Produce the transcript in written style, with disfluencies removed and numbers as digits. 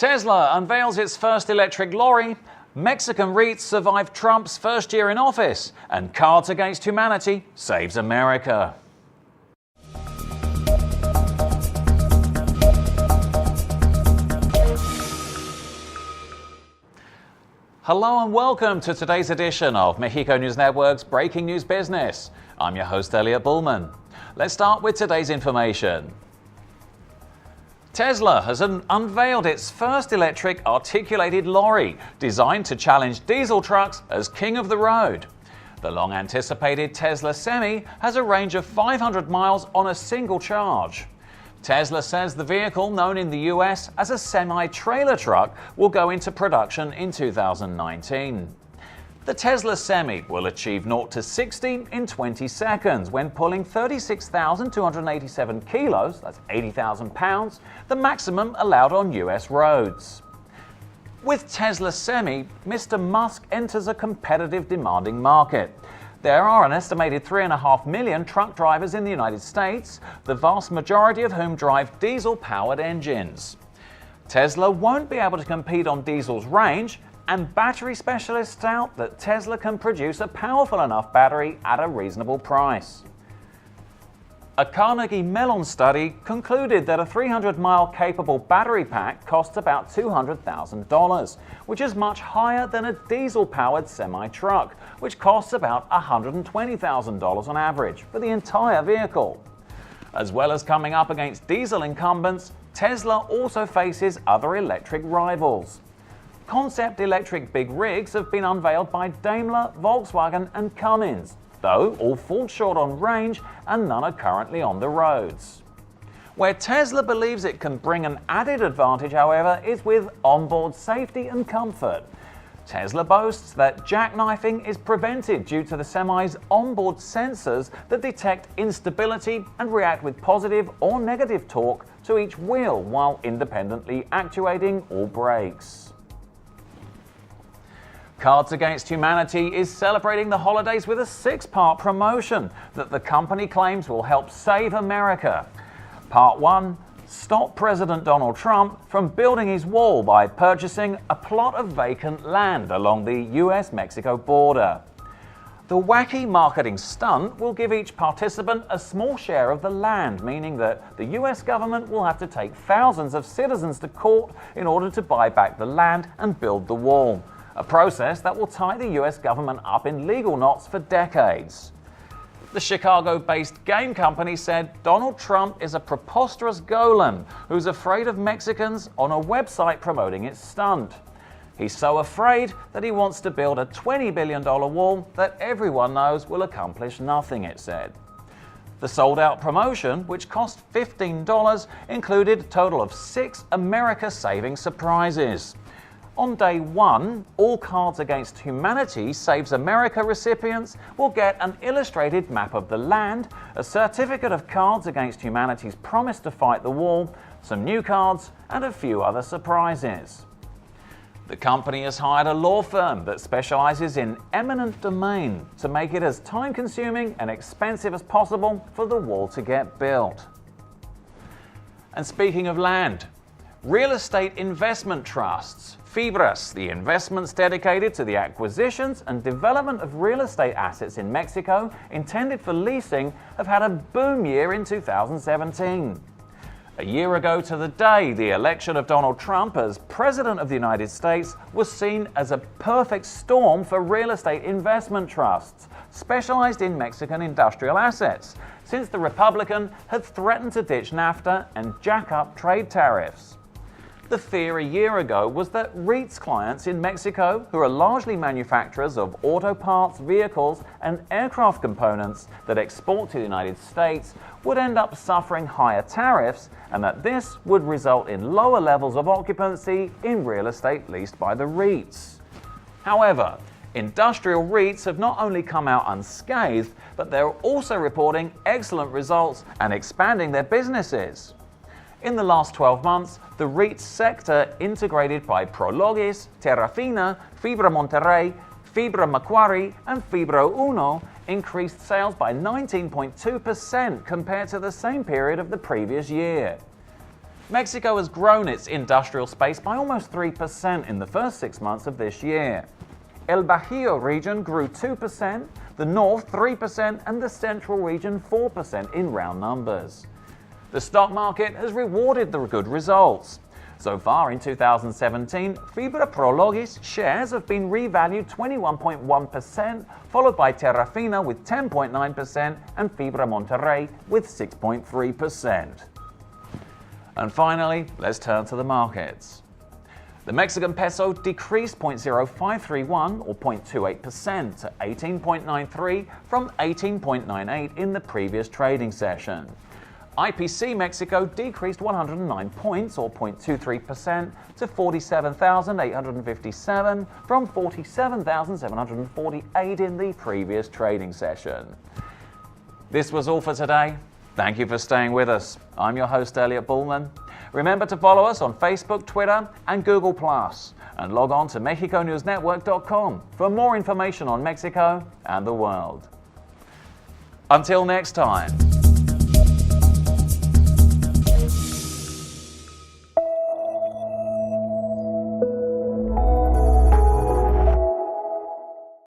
Tesla unveils its first electric lorry, Mexican Reits survive Trump's first year in office, and Cards Against Humanity saves America. Hello and welcome to today's edition of Mexico News Network's Breaking News Business. I'm your host Elliot Bullman. Let's start with today's information. Tesla has unveiled its first electric articulated lorry designed to challenge diesel trucks as king of the road. The long-anticipated Tesla Semi has a range of 500 miles on a single charge. Tesla says the vehicle, known in the US as a semi-trailer truck, will go into production in 2019. The Tesla Semi will achieve 0 to 60 in 20 seconds when pulling 36,287 kilos, that's 80,000 pounds, the maximum allowed on US roads. With Tesla Semi, Mr. Musk enters a competitive, demanding market. There are an estimated 3.5 million truck drivers in the United States, the vast majority of whom drive diesel-powered engines. Tesla won't be able to compete on diesel's range, and battery specialists doubt that Tesla can produce a powerful enough battery at a reasonable price. A Carnegie Mellon study concluded that a 300-mile capable battery pack costs about $200,000, which is much higher than a diesel-powered semi-truck, which costs about $120,000 on average for the entire vehicle. As well as coming up against diesel incumbents, Tesla also faces other electric rivals. Concept electric big rigs have been unveiled by Daimler, Volkswagen and Cummins, though all fall short on range and none are currently on the roads. Where Tesla believes it can bring an added advantage, however, is with onboard safety and comfort. Tesla boasts that jackknifing is prevented due to the Semi's onboard sensors that detect instability and react with positive or negative torque to each wheel while independently actuating all brakes. Cards Against Humanity is celebrating the holidays with a 6-part promotion that the company claims will help save America. Part 1, stop President Donald Trump from building his wall by purchasing a plot of vacant land along the US-Mexico border. The wacky marketing stunt will give each participant a small share of the land, meaning that the US government will have to take thousands of citizens to court in order to buy back the land and build the wall. A process that will tie the US government up in legal knots for decades. The Chicago-based game company said Donald Trump is a preposterous golem who's afraid of Mexicans on a website promoting its stunt. He's so afraid that he wants to build a $20 billion wall that everyone knows will accomplish nothing, it said. The sold-out promotion, which cost $15, included a total of 6 America-saving surprises. On day 1, all Cards Against Humanity Saves America recipients will get an illustrated map of the land, a certificate of Cards Against Humanity's promise to fight the wall, some new cards, and a few other surprises. The company has hired a law firm that specializes in eminent domain to make it as time-consuming and expensive as possible for the wall to get built. And speaking of land, real estate investment trusts, Fibras, the investments dedicated to the acquisitions and development of real estate assets in Mexico intended for leasing, have had a boom year in 2017. A year ago to the day, the election of Donald Trump as President of the United States was seen as a perfect storm for real estate investment trusts, specialized in Mexican industrial assets, since the Republican had threatened to ditch NAFTA and jack up trade tariffs. The fear a year ago was that Reits clients in Mexico, who are largely manufacturers of auto parts, vehicles, and aircraft components that export to the United States, would end up suffering higher tariffs, and that this would result in lower levels of occupancy in real estate leased by the Reits. However, industrial Reits have not only come out unscathed, but they're also reporting excellent results and expanding their businesses. In the last 12 months, the Reits sector, integrated by Prologis, Terrafina, Fibra Monterrey, Fibra Macquarie, and Fibra Uno, increased sales by 19.2% compared to the same period of the previous year. Mexico has grown its industrial space by almost 3% in the first 6 months of this year. El Bajío region grew 2%, the north 3%, and the central region 4% in round numbers. The stock market has rewarded the good results. So far in 2017, Fibra Prologis shares have been revalued 21.1%, followed by Terrafina with 10.9% and Fibra Monterrey with 6.3%. And finally, let's turn to the markets. The Mexican peso decreased 0.0531 or 0.28% to 18.93 from 18.98 in the previous trading session. IPC Mexico decreased 109 points or 0.23% to 47,857 from 47,748 in the previous trading session. This was all for today. Thank you for staying with us. I'm your host, Elliot Bullman. Remember to follow us on Facebook, Twitter, and Google+, and log on to MexicoNewsNetwork.com for more information on Mexico and the world. Until next time.